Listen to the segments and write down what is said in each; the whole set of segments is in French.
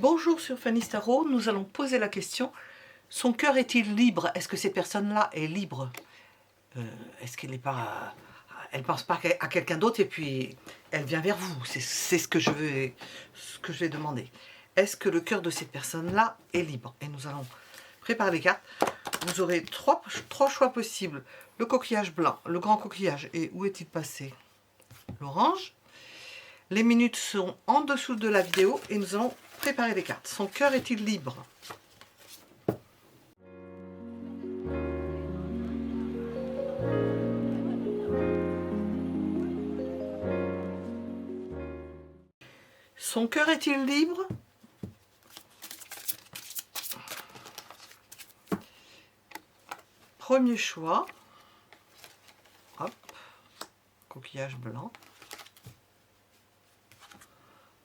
Bonjour sur Fanny Starot, nous allons poser la question, son cœur est-il libre? Est-ce que cette personne-là est libre? Est-ce qu'elle n'est pas... Elle ne pense pas à quelqu'un d'autre et puis elle vient vers vous? C'est ce que je vais demander. Est-ce que le cœur de cette personne-là est libre? Et nous allons préparer les cartes. Vous aurez trois choix possibles. Le coquillage blanc, le grand coquillage. Et où est-il passé? L'orange. Les minutes sont en dessous de la vidéo et nous allons préparer les cartes. Son cœur est-il libre? Son cœur est-il libre? Premier choix. Hop. Coquillage blanc.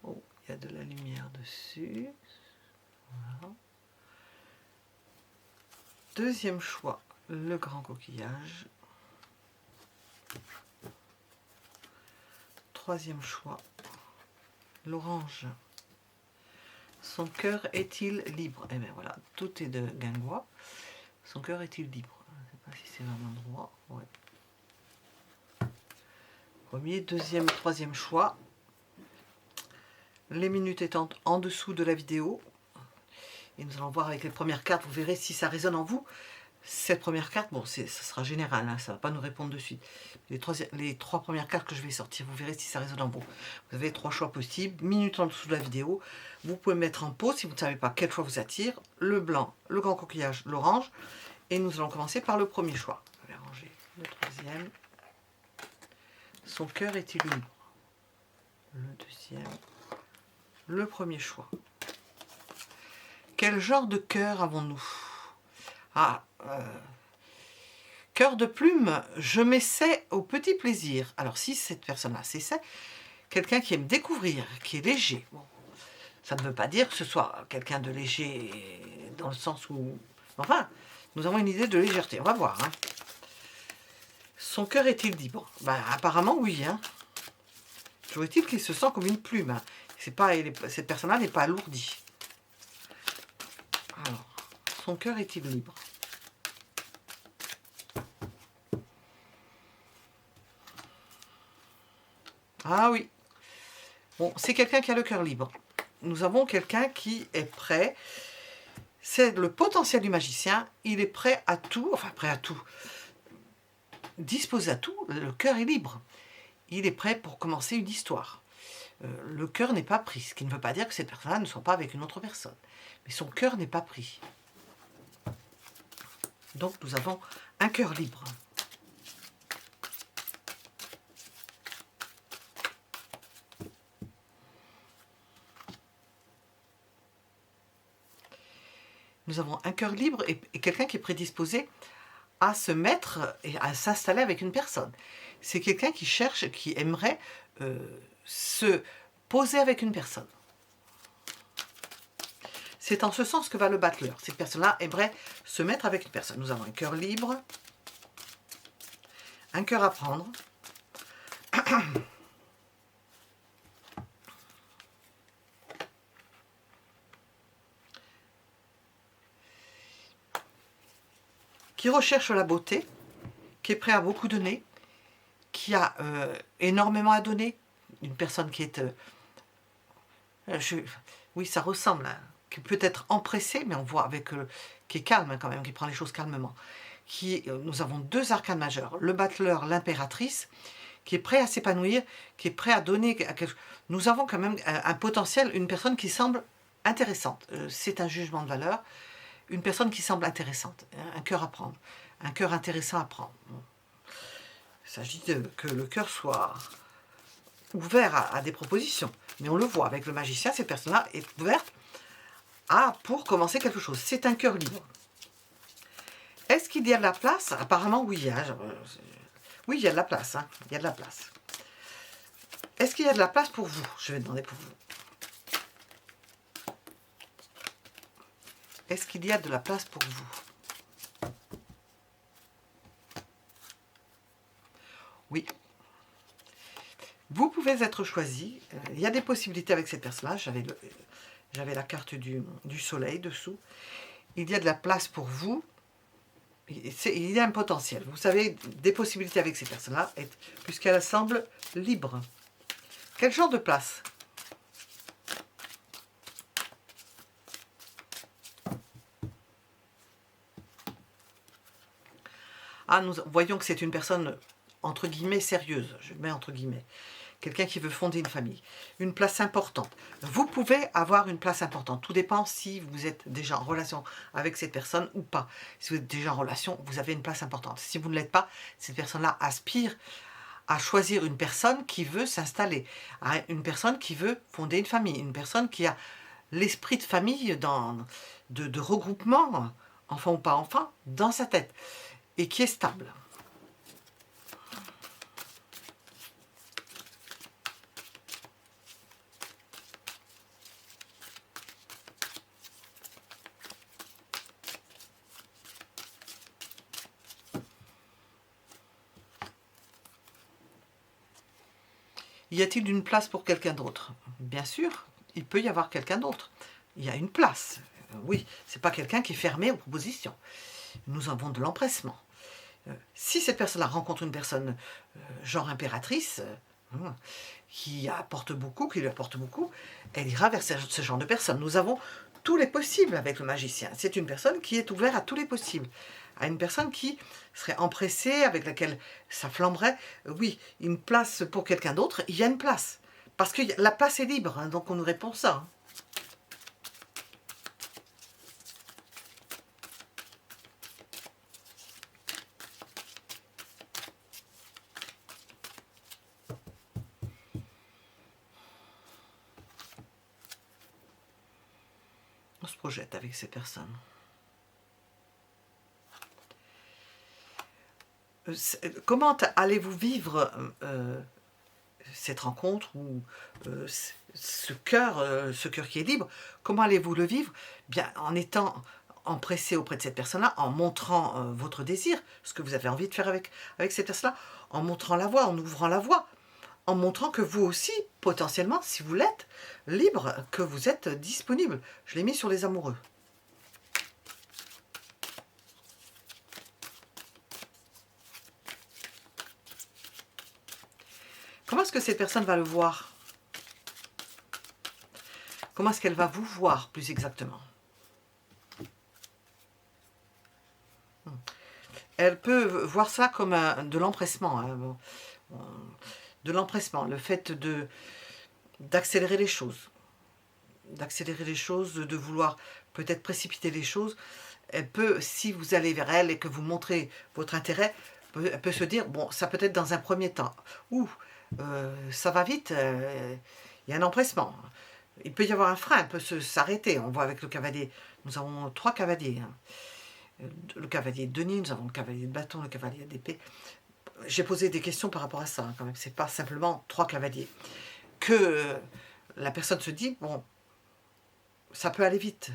Oh, il y a de la lumière dessus. Voilà. Deuxième choix, le grand coquillage. Troisième choix, l'orange. Son cœur est-il libre? Eh bien voilà, tout est de guingois. Son cœur est-il libre? Je ne sais pas si c'est vraiment droit. Ouais. Premier, deuxième, troisième choix. Les minutes étant en dessous de la vidéo. Et nous allons voir avec les premières cartes, vous verrez si ça résonne en vous. Cette première carte, bon, ça sera général, hein, ça ne va pas nous répondre de suite. Les trois premières cartes que je vais sortir, vous verrez si ça résonne en vous. Vous avez trois choix possibles, minutes en dessous de la vidéo. Vous pouvez mettre en pause si vous ne savez pas quel choix vous attire. Le blanc, le grand coquillage, l'orange. Et nous allons commencer par le premier choix. Je vais ranger le troisième. Son cœur est-il libre? Le deuxième. Le premier choix. Quel genre de cœur avons-nous? Ah, cœur de plume, je m'essaie au petit plaisir. Alors si cette personne-là s'essaie, quelqu'un qui aime découvrir, qui est léger. Bon, ça ne veut pas dire que ce soit quelqu'un de léger dans le sens où... Enfin, nous avons une idée de légèreté, on va voir. Hein. Son cœur est-il libre? Ben, apparemment oui. Hein. Toujours est-il qu'il se sent comme une plume. Hein. Cette personne-là n'est pas alourdie. Alors, son cœur est-il libre? Ah oui. Bon, c'est quelqu'un qui a le cœur libre. Nous avons quelqu'un qui est prêt. C'est le potentiel du magicien. Il est prêt à tout. Enfin, prêt à tout. Disposé à tout. Le cœur est libre. Il est prêt pour commencer une histoire. Le cœur n'est pas pris. Ce qui ne veut pas dire que cette personne-là ne soit pas avec une autre personne. Mais son cœur n'est pas pris. Donc, nous avons un cœur libre. Nous avons un cœur libre et quelqu'un qui est prédisposé à se mettre et à s'installer avec une personne. C'est quelqu'un qui cherche, qui aimerait se poser avec une personne. C'est en ce sens que va le battleur. Cette personne-là aimerait se mettre avec une personne. Nous avons un cœur libre, un cœur à prendre, qui recherche la beauté, qui est prêt à beaucoup donner, qui a énormément à donner, une personne qui est... oui, ça ressemble, hein, qui peut être empressée, mais on voit avec... qui est calme quand même, qui prend les choses calmement. Nous avons deux arcanes majeurs, le battleur, l'impératrice, qui est prêt à s'épanouir, qui est prêt à donner... Nous avons quand même un potentiel, une personne qui semble intéressante. C'est un jugement de valeur. Une personne qui semble intéressante, un cœur à prendre, un cœur intéressant à prendre. Bon. Il s'agit que le cœur soit ouvert à des propositions. Mais on le voit, avec le magicien, cette personne-là est ouverte pour commencer quelque chose. C'est un cœur libre. Est-ce qu'il y a de la place? Apparemment, oui. Hein, oui, il y a de la place. Hein, il y a de la place. Est-ce qu'il y a de la place pour vous? Je vais demander pour vous. Est-ce qu'il y a de la place pour vous? Oui. Vous pouvez être choisi. Il y a des possibilités avec cette personne-là. J'avais la carte du soleil dessous. Il y a de la place pour vous. Il y a un potentiel. Vous savez, des possibilités avec ces personnes-là, puisqu'elles semblent libres. Quel genre de place? Ah, nous voyons que c'est une personne, entre guillemets, sérieuse. Je mets entre guillemets. Quelqu'un qui veut fonder une famille. Une place importante. Vous pouvez avoir une place importante. Tout dépend si vous êtes déjà en relation avec cette personne ou pas. Si vous êtes déjà en relation, vous avez une place importante. Si vous ne l'êtes pas, cette personne-là aspire à choisir une personne qui veut s'installer, à une personne qui veut fonder une famille, une personne qui a l'esprit de famille, de regroupement, enfant ou pas enfant, dans sa tête, et qui est stable. Y a-t-il une place pour quelqu'un d'autre? Bien sûr, il peut y avoir quelqu'un d'autre. Il y a une place. Oui, c'est pas quelqu'un qui est fermé aux propositions. Nous avons de l'empressement. Si cette personne-là rencontre une personne genre impératrice, qui apporte beaucoup, qui lui apporte beaucoup, elle ira vers ce genre de personne. Nous avons tous les possibles avec le magicien. C'est une personne qui est ouverte à tous les possibles. À une personne qui serait empressée, avec laquelle ça flamberait. Oui, une place pour quelqu'un d'autre, il y a une place. Parce que la place est libre, hein, donc on nous répond ça. Hein. On se projette avec ces personnes. Comment allez-vous vivre cette rencontre ou ce cœur qui est libre? Comment allez-vous le vivre? Bien, en étant empressé auprès de cette personne-là, en montrant votre désir, ce que vous avez envie de faire avec cette personne-là, en montrant la voie, en ouvrant la voie, en montrant que vous aussi, potentiellement, si vous l'êtes, libre, que vous êtes disponible. Je l'ai mis sur les amoureux. Comment est-ce que cette personne va le voir? Comment est-ce qu'elle va vous voir, plus exactement? Elle peut voir ça comme de l'empressement. Hein. De l'empressement, le fait d'accélérer les choses. D'accélérer les choses, de vouloir peut-être précipiter les choses. Elle peut, si vous allez vers elle et que vous montrez votre intérêt, elle peut se dire, bon, ça peut être dans un premier temps. Ou, ça va vite, il y a un empressement. Il peut y avoir un frein, elle peut s'arrêter. On voit avec le cavalier, nous avons 3 cavaliers. Hein. Le cavalier de Denis, nous avons le cavalier de bâton, le cavalier d'épée. J'ai posé des questions par rapport à ça, hein, quand même. C'est pas simplement 3 cavaliers. Que la personne se dit, bon, ça peut aller vite.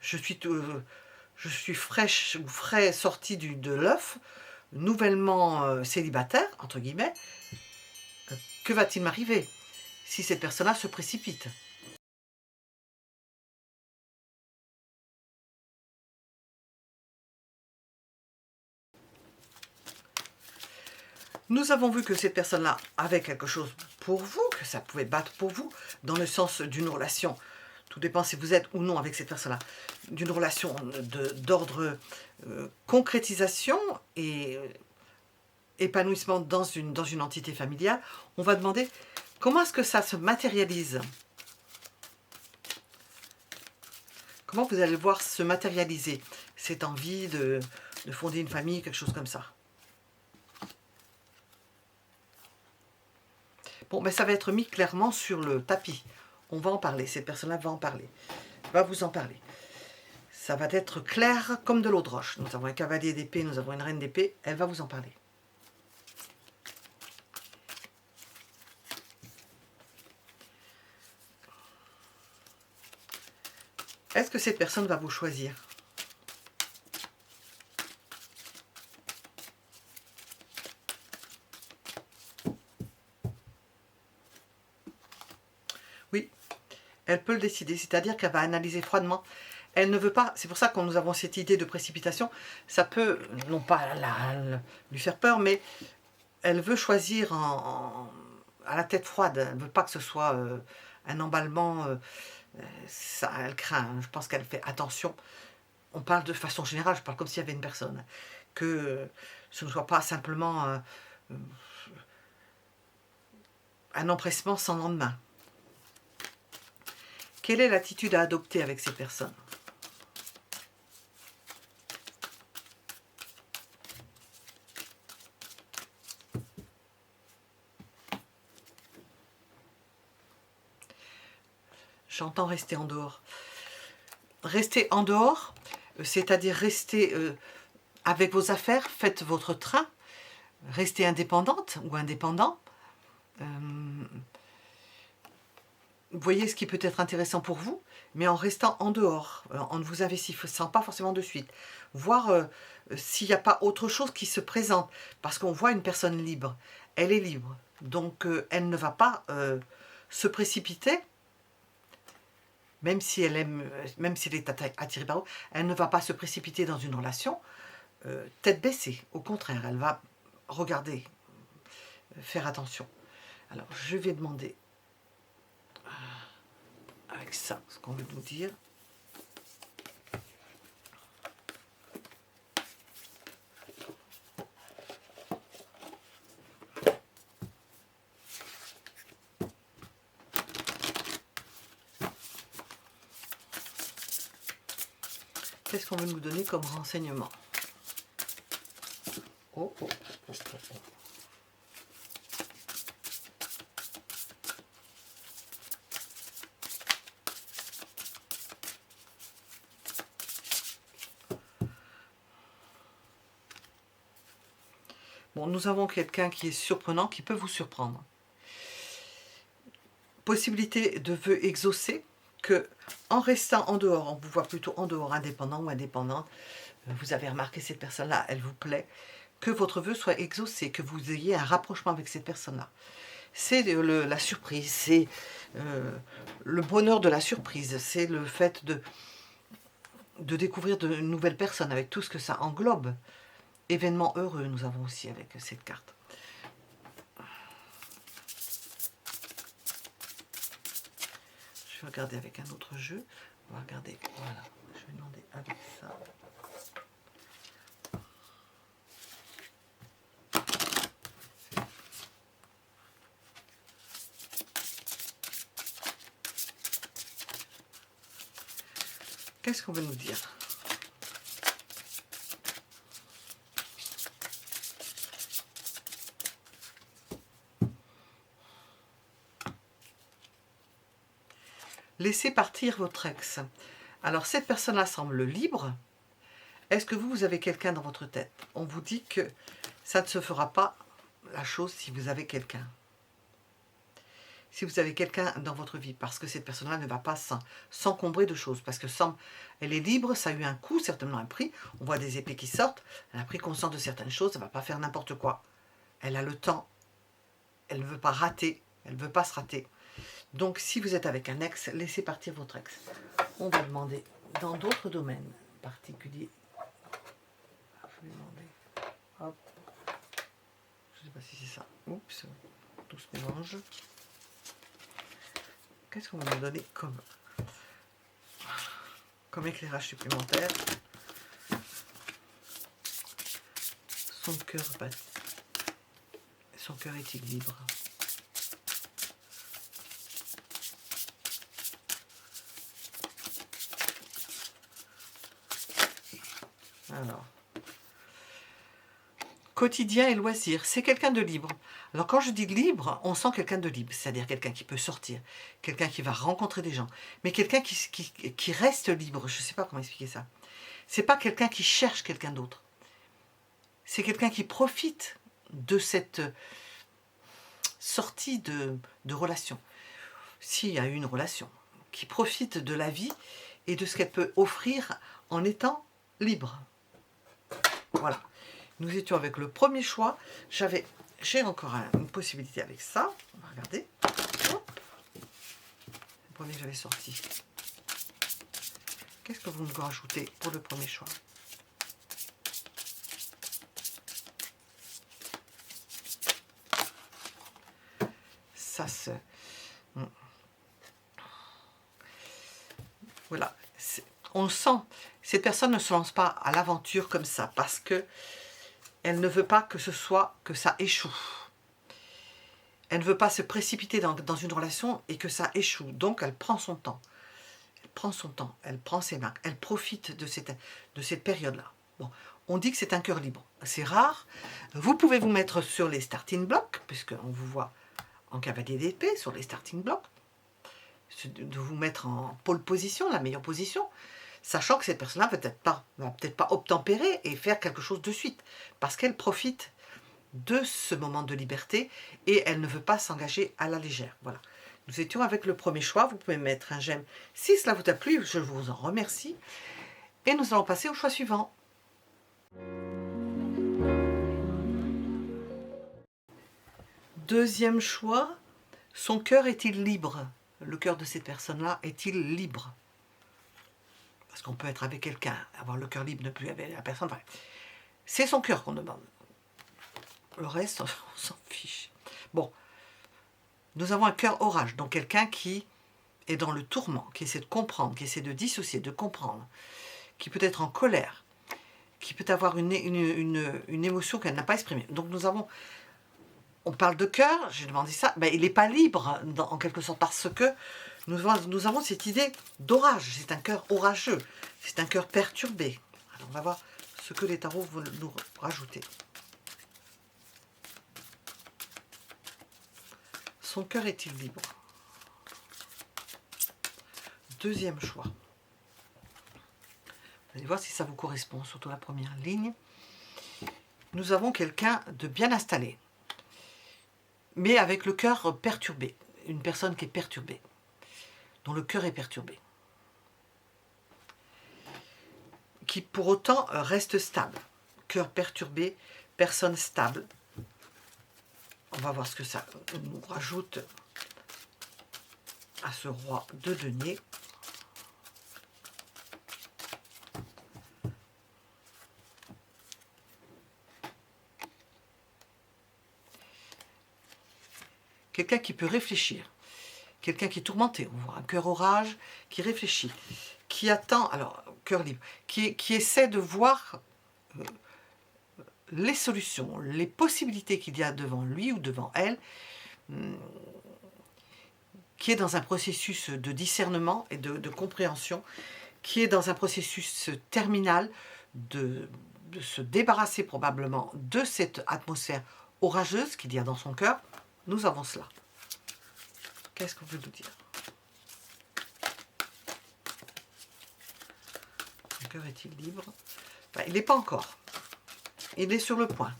Je suis fraîche ou frais sortie de l'œuf, nouvellement célibataire, entre guillemets. Que va-t-il m'arriver si cette personne-là se précipite? Nous avons vu que cette personne-là avait quelque chose pour vous, que ça pouvait battre pour vous, dans le sens d'une relation. Tout dépend si vous êtes ou non avec cette personne-là. D'une relation d'ordre concrétisation et épanouissement dans une entité familiale. On va demander comment est-ce que ça se matérialise? Comment vous allez voir se matérialiser cette envie de fonder une famille, quelque chose comme ça? Bon, ben ça va être mis clairement sur le tapis. On va en parler, cette personne-là va en parler, va vous en parler. Ça va être clair comme de l'eau de roche. Nous avons un cavalier d'épée, nous avons une reine d'épée, elle va vous en parler. Est-ce que cette personne va vous choisir? Oui, Elle peut le décider, c'est-à-dire qu'elle va analyser froidement. Elle ne veut pas, c'est pour ça que nous avons cette idée de précipitation. Ça peut, non pas lui faire peur, mais elle veut choisir à la tête froide. Elle ne veut pas que ce soit un emballement. Ça, elle craint. Je pense qu'elle fait attention. On parle de façon générale, je parle comme s'il y avait une personne. Que ce ne soit pas simplement un empressement sans lendemain. Quelle est l'attitude à adopter avec ces personnes? J'entends rester en dehors. Rester en dehors, c'est-à-dire rester avec vos affaires, faites votre train, restez indépendante ou indépendant. Vous voyez ce qui peut être intéressant pour vous, mais en restant en dehors, en ne vous investissant pas forcément de suite. Voir s'il n'y a pas autre chose qui se présente. Parce qu'on voit une personne libre. Elle est libre. Donc elle ne va pas se précipiter, même si elle aime, même si elle est attirée par vous, elle ne va pas se précipiter dans une relation tête baissée. Au contraire, elle va regarder, faire attention. Alors, je vais demander avec ça ce qu'on veut nous dire. Qu'est-ce qu'on veut nous donner comme renseignement? Oh, oh, oh, oh, oh. Bon, nous avons quelqu'un qui est surprenant, qui peut vous surprendre. Possibilité de vœu exaucé, que en restant en dehors, on vous voit plutôt en dehors, indépendant ou indépendante, vous avez remarqué cette personne-là, elle vous plaît, que votre vœu soit exaucé, que vous ayez un rapprochement avec cette personne-là. C'est la surprise, c'est le bonheur de la surprise, c'est le fait de découvrir de nouvelles personnes avec tout ce que ça englobe. Événement heureux, nous avons aussi avec cette carte. Je vais regarder avec un autre jeu. On va regarder, voilà. Je vais demander avec ça. Qu'est-ce qu'on veut nous dire? Laissez partir votre ex. Alors, cette personne-là semble libre. Est-ce que vous avez quelqu'un dans votre tête? On vous dit que ça ne se fera pas la chose si vous avez quelqu'un. Si vous avez quelqu'un dans votre vie, parce que cette personne-là ne va pas s'encombrer de choses. Parce que elle est libre, ça a eu un coût, certainement un prix. On voit des épées qui sortent. Elle a pris conscience de certaines choses, elle ne va pas faire n'importe quoi. Elle a le temps. Elle ne veut pas rater. Elle ne veut pas se rater. Donc, si vous êtes avec un ex, laissez partir votre ex. On va demander dans d'autres domaines particuliers. Je vais demander. Hop. Je ne sais pas si c'est ça. Oups. Tout se mélange. Qu'est-ce qu'on va nous donner comme éclairage supplémentaire? Son cœur est-il libre? Alors, quotidien et loisirs, c'est quelqu'un de libre. Alors quand je dis libre, on sent quelqu'un de libre, c'est-à-dire quelqu'un qui peut sortir, quelqu'un qui va rencontrer des gens, mais quelqu'un qui reste libre, je ne sais pas comment expliquer ça. C'est pas quelqu'un qui cherche quelqu'un d'autre. C'est quelqu'un qui profite de cette sortie de relation. S'il y a une relation, qui profite de la vie et de ce qu'elle peut offrir en étant libre. Voilà. Nous étions avec le premier choix. J'ai encore une possibilité avec ça. On va regarder. Hop. premier que j'avais sorti. Qu'est-ce que vous me rajoutez pour le premier choix? Ça se... Voilà. On le sent. Cette personne ne se lance pas à l'aventure comme ça parce que elle ne veut pas que ce soit, que ça échoue. Elle ne veut pas se précipiter dans une relation et que ça échoue. Donc, elle prend son temps. Elle prend son temps. Elle prend ses marques. Elle profite de cette période-là. Bon, on dit que c'est un cœur libre. C'est rare. Vous pouvez vous mettre sur les starting blocks, puisqu'on vous voit en cavalier d'épée, sur les starting blocks. De vous mettre en pole position, la meilleure position, sachant que cette personne-là va peut-être pas obtempérer et faire quelque chose de suite, parce qu'elle profite de ce moment de liberté et elle ne veut pas s'engager à la légère. Voilà. Nous étions avec le premier choix. Vous pouvez mettre un j'aime si cela vous a plu. Je vous en remercie. Et nous allons passer au choix suivant. Deuxième choix. Son cœur est-il libre? Le cœur de cette personne-là est-il libre? Parce qu'on peut être avec quelqu'un, avoir le cœur libre, ne plus avec la personne. Bref. C'est son cœur qu'on demande. Le reste, on s'en fiche. Bon, nous avons un cœur orage, donc quelqu'un qui est dans le tourment, qui essaie de comprendre, qui essaie de dissocier, de comprendre, qui peut être en colère, qui peut avoir une émotion qu'elle n'a pas exprimée. Donc nous avons, on parle de cœur, j'ai demandé ça, ben, il n'est pas libre en quelque sorte parce que nous avons cette idée d'orage, c'est un cœur orageux, c'est un cœur perturbé. Alors on va voir ce que les tarots vont nous rajouter. Son cœur est-il libre? Deuxième choix. Vous allez voir si ça vous correspond, surtout la première ligne. Nous avons quelqu'un de bien installé, mais avec le cœur perturbé. Une personne qui est perturbée, dont le cœur est perturbé. Qui pour autant reste stable. Cœur perturbé, personne stable. On va voir ce que ça nous rajoute à ce roi de denier. Quelqu'un qui peut réfléchir. Quelqu'un qui est tourmenté. On voit un cœur orage qui réfléchit. Qui attend, alors, cœur libre, qui essaie de voir les solutions, les possibilités qu'il y a devant lui ou devant elle, qui est dans un processus de discernement et de compréhension, qui est dans un processus terminal de se débarrasser probablement de cette atmosphère orageuse qu'il y a dans son cœur. Nous avons cela. Qu'est-ce qu'on veut nous dire? Son cœur est-il libre? Enfin, il n'est pas encore. Il est sur le point.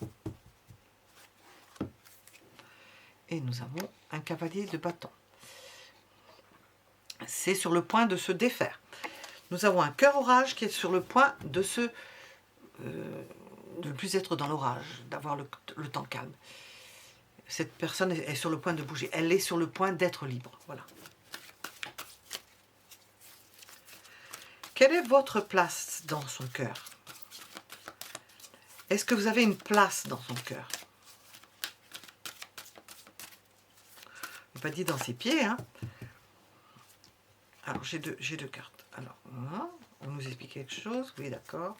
Et nous avons un cavalier de bâton. C'est sur le point de se défaire. Nous avons un cœur orage qui est sur le point de ne plus être dans l'orage, d'avoir le temps calme. Cette personne est sur le point de bouger. Elle est sur le point d'être libre. Voilà. Quelle est votre place dans son cœur? Est-ce que vous avez une place dans son cœur? Je n'ai pas dit dans ses pieds, hein. Alors, j'ai deux cartes. Alors, voilà, on nous explique quelque chose. Oui, d'accord.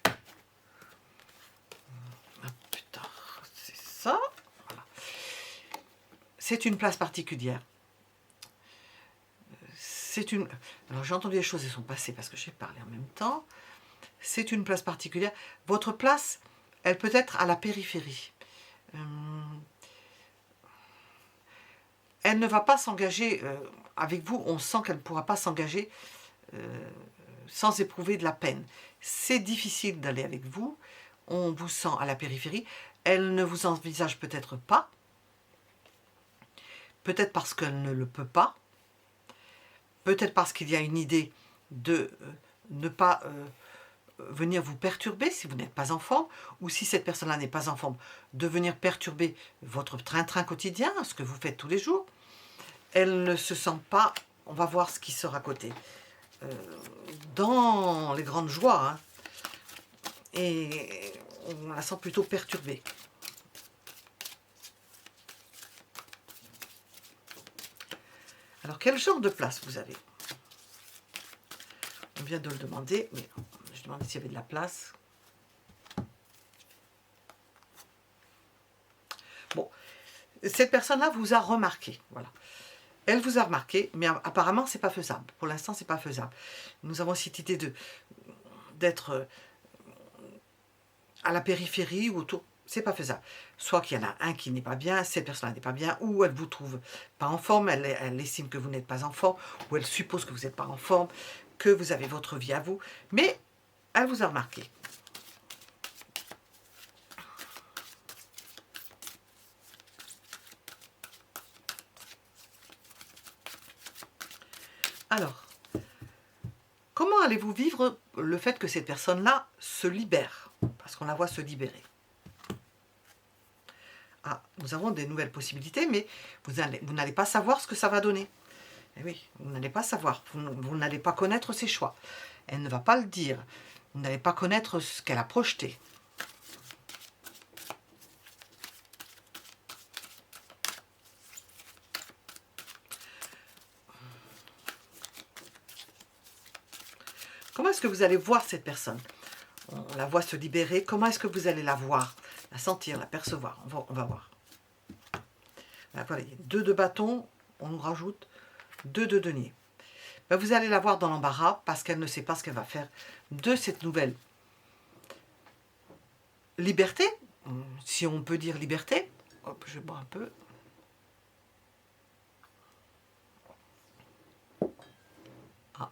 Ah, putain, c'est ça. Voilà. C'est une place particulière. C'est une... Alors, j'ai entendu les choses, elles sont passées parce que j'ai parlé en même temps. C'est une place particulière. Votre place, elle peut être à la périphérie. Elle ne va pas s'engager avec vous. On sent qu'elle ne pourra pas s'engager sans éprouver de la peine. C'est difficile d'aller avec vous. On vous sent à la périphérie. Elle ne vous envisage peut-être pas. Peut-être parce qu'elle ne le peut pas. Peut-être parce qu'il y a une idée de ne pas venir vous perturber si vous n'êtes pas en forme, ou si cette personne-là n'est pas en forme, de venir perturber votre train-train quotidien, ce que vous faites tous les jours. elle ne se sent pas, on va voir ce qui sera à côté, dans les grandes joies, hein, et on la sent plutôt perturbée. Alors, quel genre de place vous avez? On vient de le demander, mais je demandais s'il y avait de la place. Bon, cette personne-là vous a remarqué, voilà. Elle vous a remarqué, mais apparemment, c'est pas faisable. Pour l'instant, c'est pas faisable. Nous avons cette idée d'être à la périphérie ou autour. C'est pas faisable. Soit qu'il y en a un qui n'est pas bien, cette personne n'est pas bien, ou elle vous trouve pas en forme, elle estime que vous n'êtes pas en forme, ou elle suppose que vous n'êtes pas en forme, que vous avez votre vie à vous, mais elle vous a remarqué. Alors, comment allez-vous vivre le fait que cette personne-là se libère? Parce qu'on la voit se libérer. Ah, nous avons des nouvelles possibilités, mais vous n'allez pas savoir ce que ça va donner. Eh oui, vous n'allez pas savoir, vous n'allez pas connaître ses choix. Elle ne va pas le dire. Vous n'allez pas connaître ce qu'elle a projeté. Comment est-ce que vous allez voir cette personne? On la voit se libérer. Comment est-ce que vous allez la voir, la sentir, la percevoir? On va voir. Là, voilà, 2 de bâton, on nous rajoute 2 de denier. Ben, vous allez la voir dans l'embarras parce qu'elle ne sait pas ce qu'elle va faire de cette nouvelle liberté, si on peut dire liberté. Hop, je bois un peu. Ah.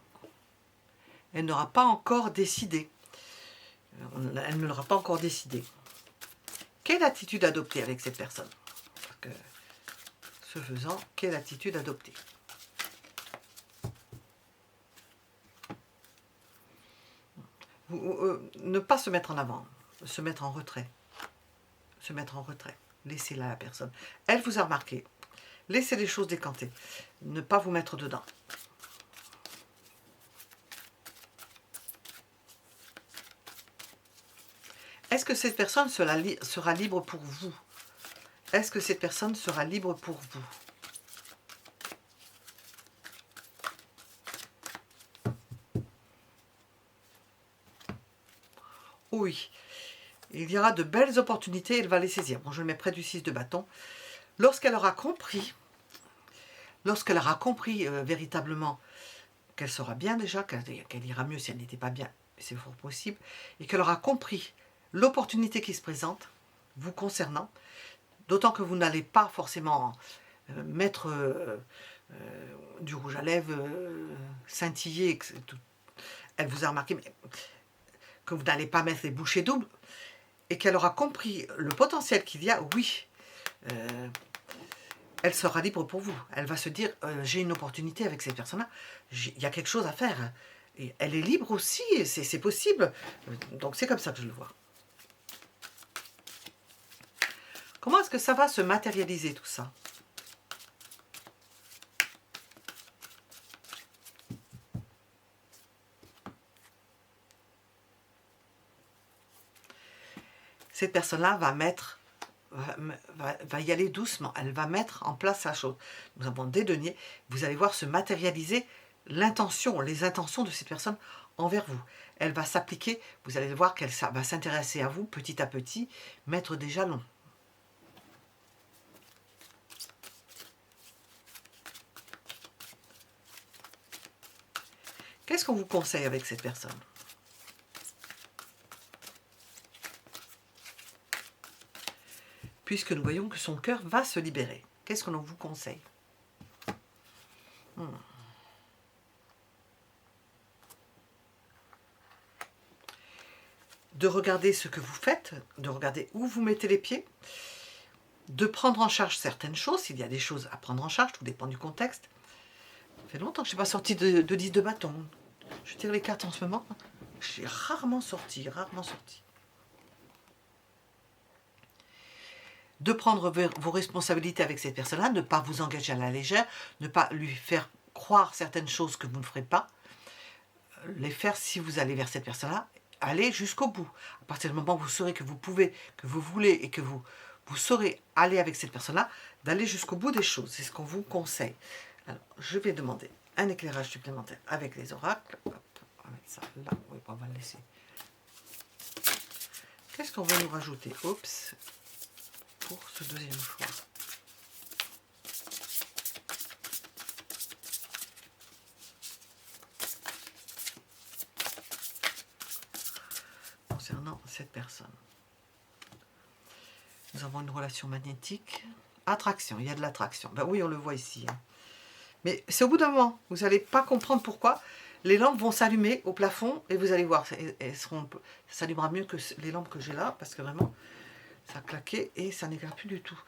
Elle n'aura pas encore décidé. Elle ne l'aura pas encore décidé. Quelle attitude adopter avec cette personne? Parce que, ce faisant, quelle attitude adopter? Ne pas se mettre en avant, se mettre en retrait. Se mettre en retrait. Laissez-la la personne. Elle vous a remarqué. Laissez les choses décanter. Ne pas vous mettre dedans. Est-ce que cette personne sera libre pour vous? Est-ce que cette personne sera libre pour vous? Oui. Il y aura de belles opportunités, elle va les saisir. Bon, je le mets près du 6 de bâton. Lorsqu'elle aura compris, véritablement qu'elle sera bien déjà, qu'elle ira mieux si elle n'était pas bien, c'est fort possible, et qu'elle aura compris l'opportunité qui se présente, vous concernant, d'autant que vous n'allez pas forcément mettre du rouge à lèvres, scintiller, elle vous a remarqué, mais que vous n'allez pas mettre les bouchées doubles, et qu'elle aura compris le potentiel qu'il y a, oui, elle sera libre pour vous. Elle va se dire, j'ai une opportunité avec ces personnes-là, il y a quelque chose à faire. Et elle est libre aussi, c'est possible. Donc c'est comme ça que je le vois. Comment est-ce que ça va se matérialiser tout ça? Cette personne-là va y aller doucement. Elle va mettre en place sa chose. Nous avons des deniers. Vous allez voir se matérialiser l'intention, les intentions de cette personne envers vous. Elle va s'appliquer. Vous allez voir qu'elle va s'intéresser à vous petit à petit, mettre des jalons. Qu'est-ce qu'on vous conseille avec cette personne? Puisque nous voyons que son cœur va se libérer. Qu'est-ce que l'on vous conseille? De regarder ce que vous faites, de regarder où vous mettez les pieds, de prendre en charge certaines choses, s'il y a des choses à prendre en charge, tout dépend du contexte. Ça fait longtemps que je n'ai pas sorti de 10 de bâton. Je tire les cartes en ce moment. J'ai rarement sorti, rarement sorti. de prendre vos responsabilités avec cette personne-là, ne pas vous engager à la légère, ne pas lui faire croire certaines choses que vous ne ferez pas, les faire si vous allez vers cette personne-là, allez jusqu'au bout. À partir du moment où vous saurez que vous pouvez, que vous voulez et que vous saurez aller avec cette personne-là, d'aller jusqu'au bout des choses. C'est ce qu'on vous conseille. Alors, je vais demander un éclairage supplémentaire avec les oracles. Hop, on va mettre ça là. Oui, on va le laisser. Qu'est-ce qu'on va nous rajouter? Oups, pour ce deuxième choix. Concernant cette personne. Nous avons une relation magnétique. Attraction, il y a de l'attraction. Ben oui, on le voit ici. Hein. Mais c'est au bout d'un moment. Vous n'allez pas comprendre pourquoi. Les lampes vont s'allumer au plafond et vous allez voir. Ça s'allumera mieux que les lampes que j'ai là. Parce que vraiment, ça a claqué et ça n'éclaire plus du tout.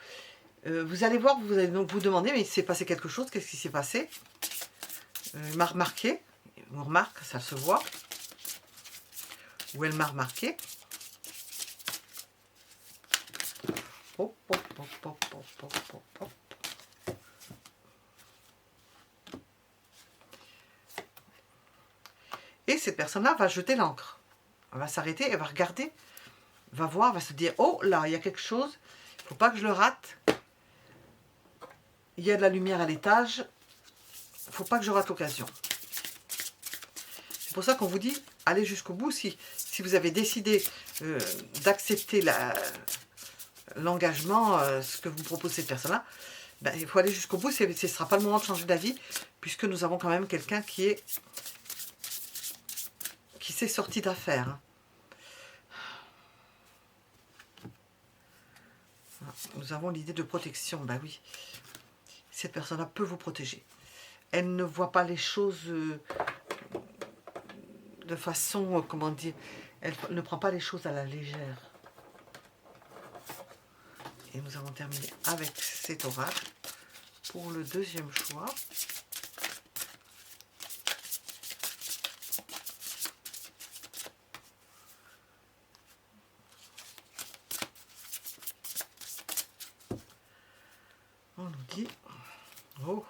Vous allez voir, vous allez donc vous demander, mais il s'est passé quelque chose. Qu'est-ce qui s'est passé? Il m'a remarqué. On remarque, ça se voit. Ou elle m'a remarqué. Hop, hop, hop, hop, hop, hop, hop, hop. Et cette personne-là va jeter l'encre. Elle va s'arrêter, elle va regarder, va voir, va se dire, oh là, il y a quelque chose, il ne faut pas que je le rate. Il y a de la lumière à l'étage, il ne faut pas que je rate l'occasion. C'est pour ça qu'on vous dit, allez jusqu'au bout. Si vous avez décidé d'accepter l'engagement, ce que vous propose cette personne-là, ben, il faut aller jusqu'au bout. Ce ne sera pas le moment de changer d'avis, puisque nous avons quand même quelqu'un qui s'est sorti d'affaire. Hein. Nous avons l'idée de protection. Ben oui, cette personne-là peut vous protéger. Elle ne voit pas les choses de façon, comment dire, elle ne prend pas les choses à la légère. Et nous avons terminé avec cet oracle pour le deuxième choix. On nous dit, oh,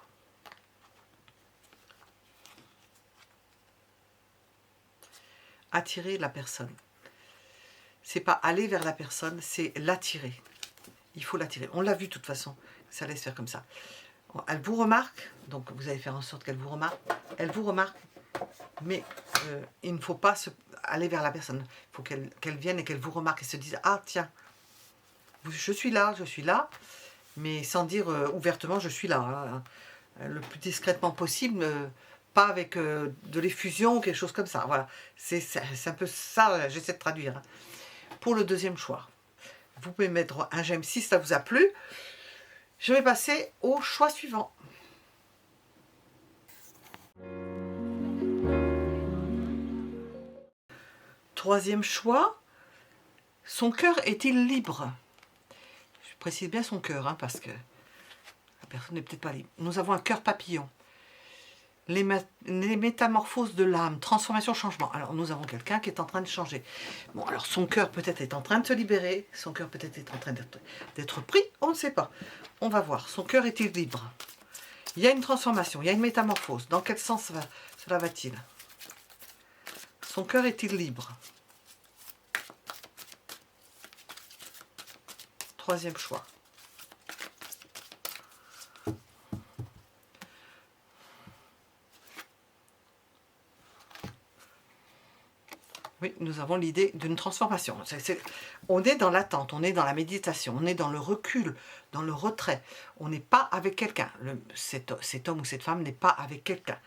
attirer la personne. C'est pas aller vers la personne, c'est l'attirer. Il faut l'attirer. On l'a vu de toute façon, ça laisse faire comme ça. Elle vous remarque, donc vous allez faire en sorte qu'elle vous remarque. Elle vous remarque, mais il ne faut pas aller vers la personne. Il faut qu'elle vienne et qu'elle vous remarque et se dise, ah tiens, je suis là, mais sans dire ouvertement je suis là. Hein, le plus discrètement possible, pas avec de l'effusion ou quelque chose comme ça. Voilà, c'est un peu ça, j'essaie de traduire. Hein. Pour le deuxième choix, vous pouvez mettre un j'aime si ça vous a plu. Je vais passer au choix suivant. Troisième choix, son cœur est-il libre? Je précise bien son cœur, hein, parce que la personne n'est peut-être pas libre. Nous avons un cœur papillon. Les métamorphoses de l'âme, transformation, changement. Alors, nous avons quelqu'un qui est en train de changer. Bon, alors son cœur peut-être est en train de se libérer, son cœur peut-être est en train d'être pris, on ne sait pas. On va voir, son cœur est-il libre? Il y a une transformation, il y a une métamorphose. Dans quel sens cela va-t-il? Son cœur est-il libre? Troisième choix. Oui, nous avons l'idée d'une transformation. On est dans l'attente, on est dans la méditation, on est dans le recul, dans le retrait. On n'est pas avec quelqu'un. Cet homme ou cette femme n'est pas avec quelqu'un.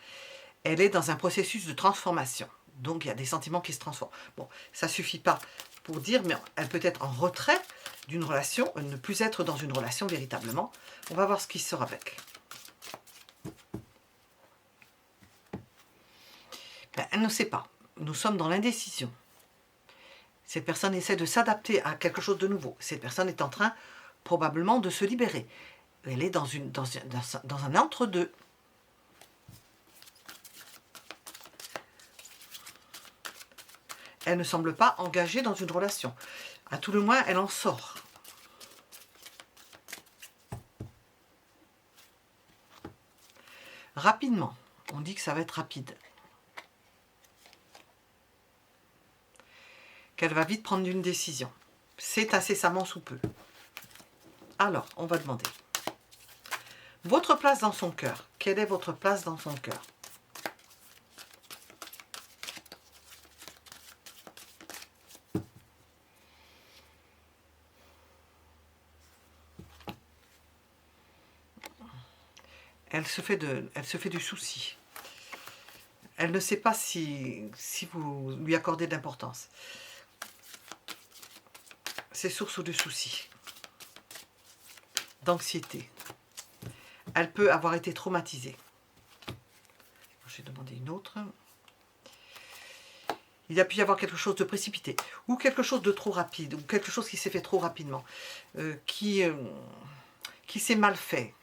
Elle est dans un processus de transformation. Donc, il y a des sentiments qui se transforment. Bon, ça ne suffit pas pour dire, mais elle peut être en retrait d'une relation, ne plus être dans une relation véritablement. On va voir ce qui sort avec. Ben, elle ne sait pas. Nous sommes dans l'indécision. Cette personne essaie de s'adapter à quelque chose de nouveau. Cette personne est en train probablement de se libérer. Elle est dans un entre-deux. Elle ne semble pas engagée dans une relation. À tout le moins, elle en sort. Rapidement, on dit que ça va être rapide. Qu'elle va vite prendre une décision. C'est incessamment sous peu. Alors, on va demander. Votre place dans son cœur. Quelle est votre place dans son cœur? Elle se fait du souci. Elle ne sait pas si vous lui accordez d'importance. C'est source de soucis, d'anxiété. Elle peut avoir été traumatisée. Je vais demander une autre. Il a pu y avoir quelque chose de précipité, ou quelque chose de trop rapide, ou quelque chose qui s'est fait trop rapidement, qui s'est mal fait,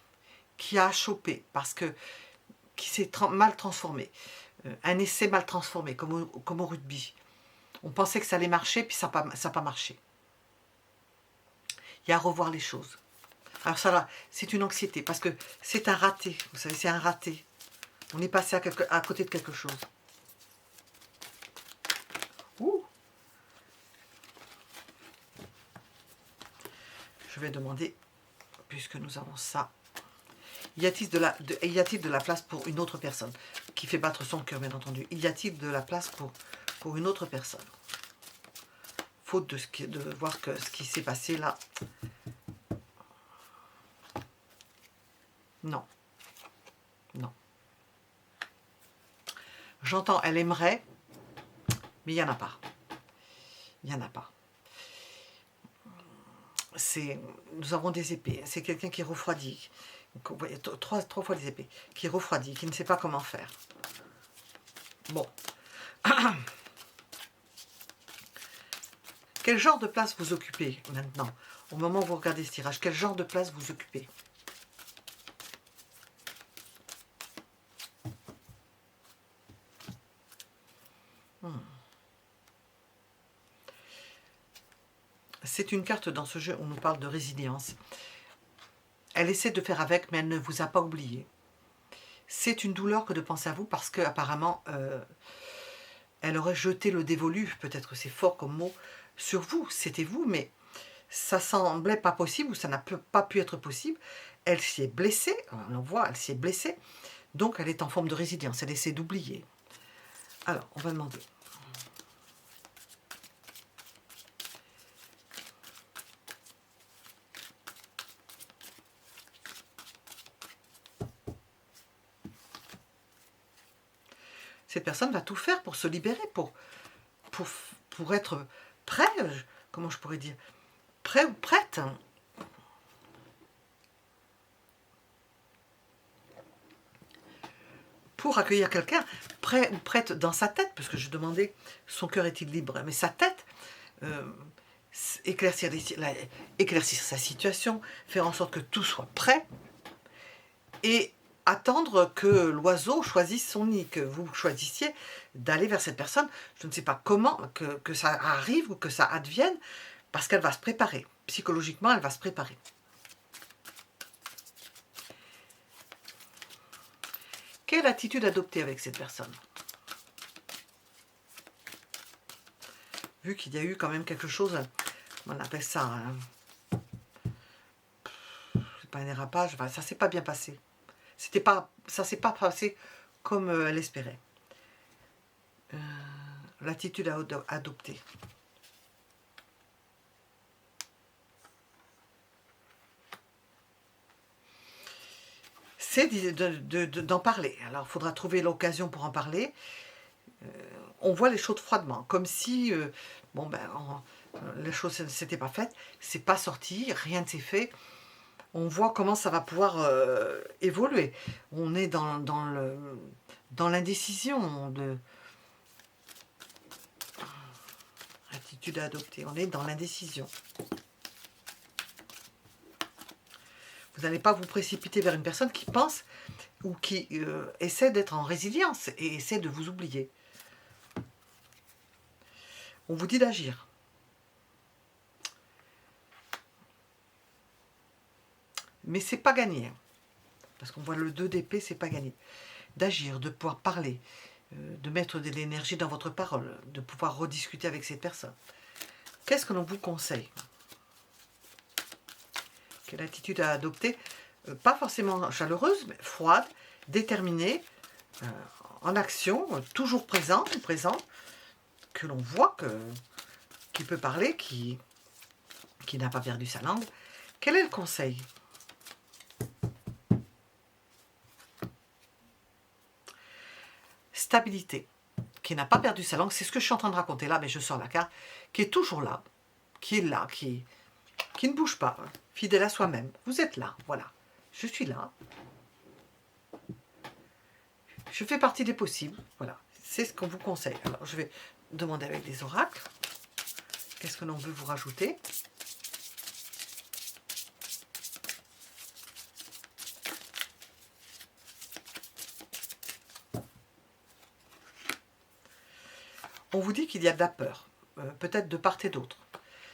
qui a chopé, parce que qui s'est mal transformé. Un essai mal transformé, comme au rugby. On pensait que ça allait marcher, puis ça n'a pas marché. Il y a à revoir les choses. Alors ça là, c'est une anxiété, parce que c'est un raté. Vous savez, c'est un raté. On est passé à côté de quelque chose. Ouh. Je vais demander, puisque nous avons ça, y a-t-il de la place pour une autre personne qui fait battre son cœur, bien entendu? Y a-t-il de la place pour une autre personne? Faute de voir que ce qui s'est passé là. Non. Non. J'entends, elle aimerait, mais il n'y en a pas. Il n'y en a pas. Nous avons des épées. C'est quelqu'un qui refroidit. Vous voyez, trois fois des épées. Qui refroidit, qui ne sait pas comment faire. Bon. Quel genre de place vous occupez maintenant? Au moment où vous regardez ce tirage, quel genre de place vous occupez? C'est une carte dans ce jeu où on nous parle de résilience. Elle essaie de faire avec, mais elle ne vous a pas oublié. C'est une douleur que de penser à vous parce qu'apparemment, elle aurait jeté le dévolu, peut-être c'est fort comme mot, sur vous. C'était vous, mais ça semblait pas possible ou ça n'a pas pu être possible. Elle s'y est blessée, on en voit, elle s'y est blessée. Donc elle est en forme de résilience, elle essaie d'oublier. Alors, on va demander. Cette personne va tout faire pour se libérer, pour être prêt, comment je pourrais dire, prêt ou prête. Pour accueillir quelqu'un, prêt ou prête dans sa tête, parce que je demandais, son cœur est-il libre? Mais sa tête, éclaircir sa situation, faire en sorte que tout soit prêt, et attendre que l'oiseau choisisse son nid, que vous choisissiez d'aller vers cette personne. Je ne sais pas comment que ça arrive ou que ça advienne, parce qu'elle va se préparer. Psychologiquement, elle va se préparer. Quelle attitude adopter avec cette personne? Vu qu'il y a eu quand même quelque chose, on appelle ça, c'est pas un dérapage, enfin, ça s'est pas bien passé. Ça s'est pas passé comme elle espérait. L'attitude à adopter. C'est d'en parler. Alors, il faudra trouver l'occasion pour en parler. On voit les choses froidement, comme si, bon ben, les choses ne s'étaient pas faites, c'est pas sorti, rien ne s'est fait. On voit comment ça va pouvoir évoluer. On est dans l'indécision de attitude à adopter. On est dans l'indécision. Vous n'allez pas vous précipiter vers une personne qui pense ou qui essaie d'être en résilience et essaie de vous oublier. On vous dit d'agir. Mais c'est pas gagné. parce qu'on voit le 2 d'épée, c'est pas gagné. D'agir, de pouvoir parler, de mettre de l'énergie dans votre parole, de pouvoir rediscuter avec cette personne. Qu'est-ce que l'on vous conseille? Quelle attitude à adopter? Pas forcément chaleureuse, mais froide, déterminée, en action, toujours présent ou présente, que l'on voit qui peut parler, qui n'a pas perdu sa langue. Quel est le conseil? Stabilité, qui n'a pas perdu sa langue, c'est ce que je suis en train de raconter là, mais je sors la carte, qui est toujours là, qui ne bouge pas, hein, fidèle à soi-même. Vous êtes là, voilà. Je suis là. Je fais partie des possibles, voilà. C'est ce qu'on vous conseille. Alors, je vais demander avec des oracles. Qu'est-ce que l'on veut vous rajouter? On vous dit qu'il y a de la peur, peut-être de part et d'autre.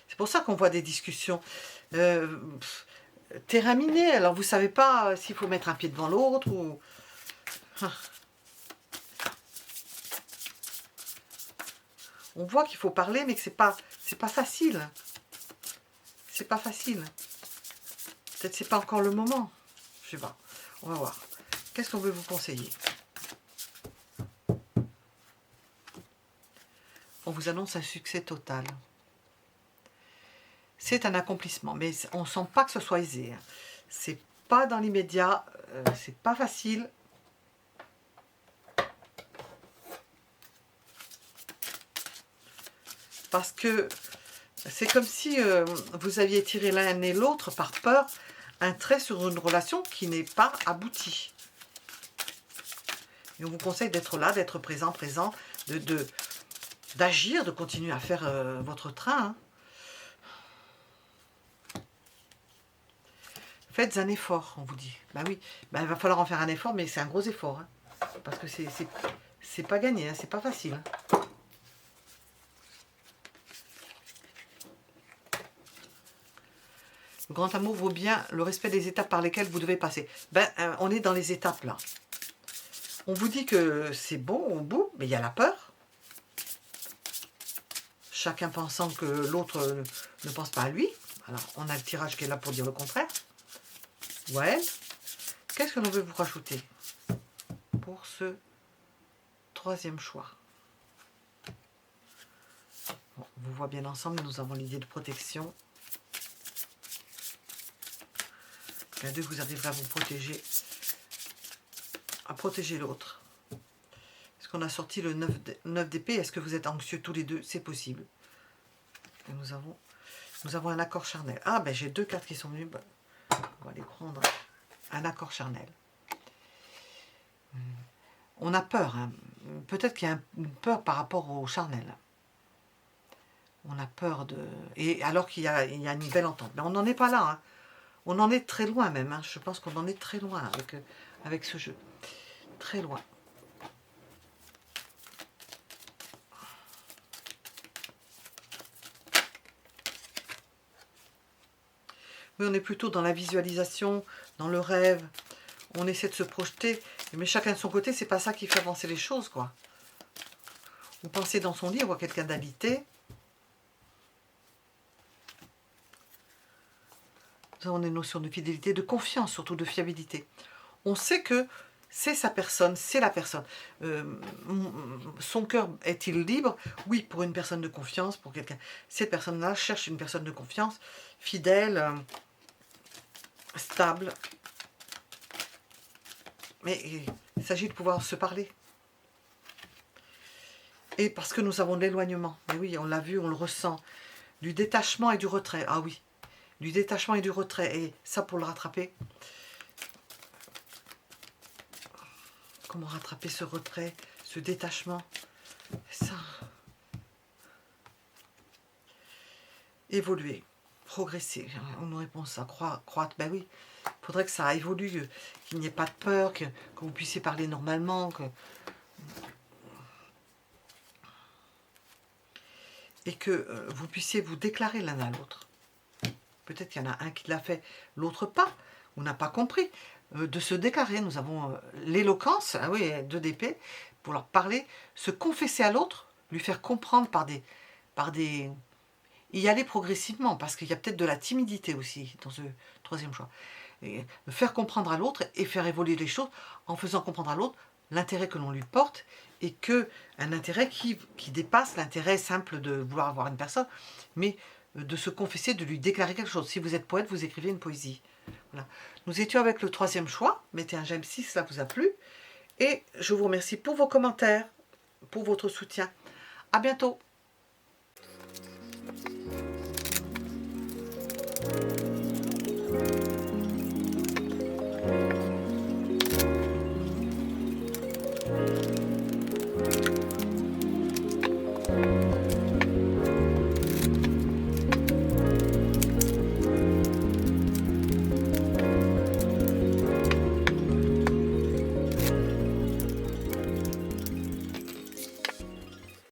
C'est pour ça qu'on voit des discussions terminées. Alors vous ne savez pas s'il faut mettre un pied devant l'autre ou... On voit qu'il faut parler, mais que c'est pas facile. C'est pas facile. Peut-être c'est pas encore le moment. Je sais pas. On va voir. Qu'est-ce qu'on veut vous conseiller? On vous annonce un succès total. C'est un accomplissement, mais on ne sent pas que ce soit aisé. C'est pas dans l'immédiat, c'est pas facile. Parce que c'est comme si vous aviez tiré l'un et l'autre par peur un trait sur une relation qui n'est pas aboutie. Et on vous conseille d'être là, d'être présent, d'agir, de continuer à faire votre train. Hein. Faites un effort, on vous dit. Ben oui, ben, il va falloir en faire un effort, mais c'est un gros effort. Hein, parce que c'est pas gagné, hein, c'est pas facile. Hein. Le grand amour vaut bien le respect des étapes par lesquelles vous devez passer. Ben, on est dans les étapes là. On vous dit que c'est bon au bout, mais il y a la peur. Chacun pensant que l'autre ne pense pas à lui. Alors, on a le tirage qui est là pour dire le contraire. Ouais. Qu'est-ce que l'on veut vous rajouter pour ce troisième choix? Bon, on vous voit bien ensemble, nous avons l'idée de protection. L'un d'eux, vous arriverez à vous protéger, à protéger l'autre. Est-ce qu'on a sorti le 9 d'épée? Est-ce que vous êtes anxieux tous les deux? C'est possible. Et nous avons un accord charnel. Ah, ben j'ai deux cartes qui sont venues. On va les prendre. Un accord charnel. On a peur. Hein. Peut-être qu'il y a une peur par rapport au charnel. On a peur de... Et alors qu'il y a une belle entente. Mais on n'en est pas là. Hein. On en est très loin même. Hein. Je pense qu'on en est très loin avec ce jeu. Très loin. Oui, on est plutôt dans la visualisation, dans le rêve. On essaie de se projeter. Mais chacun de son côté, c'est pas ça qui fait avancer les choses, quoi. Vous pensez dans son lit, on voit quelqu'un d'habité. Nous avons des notions de fidélité, de confiance, surtout de fiabilité. On sait que c'est sa personne, c'est la personne. Son cœur est-il libre? Oui, pour une personne de confiance, pour quelqu'un. Cette personne-là cherche une personne de confiance, fidèle, stable. Mais il s'agit de pouvoir se parler. Et parce que nous avons de l'éloignement. Mais oui, on l'a vu, on le ressent. Du détachement et du retrait. Ah oui. Du détachement et du retrait. Et ça, pour le rattraper. Comment rattraper ce retrait, ce détachement? Ça. Évoluer. Progresser. On nous répond ça. Croître. Ben oui. Il faudrait que ça évolue. Qu'il n'y ait pas de peur. Que vous puissiez parler normalement. Et que vous puissiez vous déclarer l'un à l'autre. Peut-être qu'il y en a un qui l'a fait, l'autre pas, ou n'a pas compris. de se déclarer. Nous avons l'éloquence, ah oui, 2 d'épée, pour leur parler, se confesser à l'autre, lui faire comprendre par des... y aller progressivement, parce qu'il y a peut-être de la timidité aussi dans ce troisième choix. Et faire comprendre à l'autre et faire évoluer les choses en faisant comprendre à l'autre l'intérêt que l'on lui porte et que un intérêt qui dépasse l'intérêt simple de vouloir avoir une personne, mais de se confesser, de lui déclarer quelque chose. Si vous êtes poète, vous écrivez une poésie. Voilà. Nous étions avec le troisième choix. Mettez un j'aime si cela vous a plu. Et je vous remercie pour vos commentaires, pour votre soutien. À bientôt.